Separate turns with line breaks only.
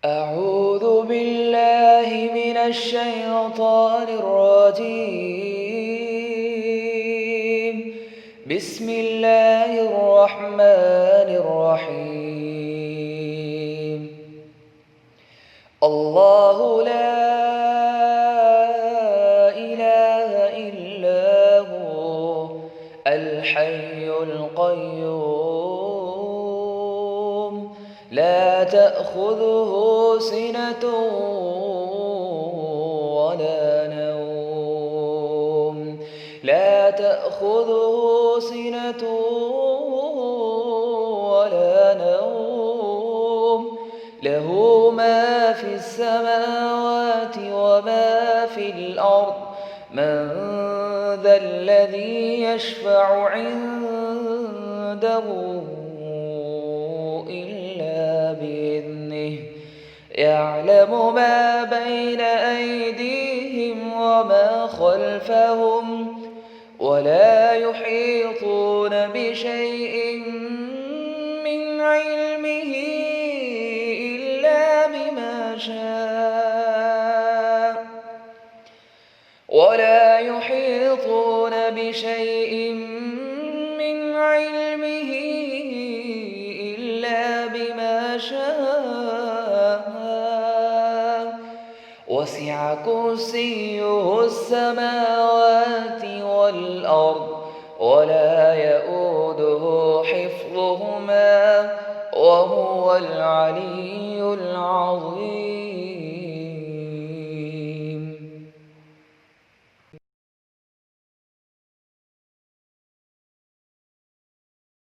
أعوذ بالله من الشيطان الرجيم. بسم الله الرحمن الرحيم. الله لا إله إلا هو الحي القيوم لا تأخذه سنة ولا نوم لا تأخذه سنة ولا نوم له ما في السماوات وما في الأرض من ذا الذي يشفع عنده إلا بإذنه يعلم ما بين أيديهم وما خلفهم ولا يحيطون بشيء من علمه إلا بما شاء ولا يحيطون بشيء من علمه إلا بما شاء وسع كرسيه السماوات والأرض ولا يؤوده حفظهما وهو العلي العظيم.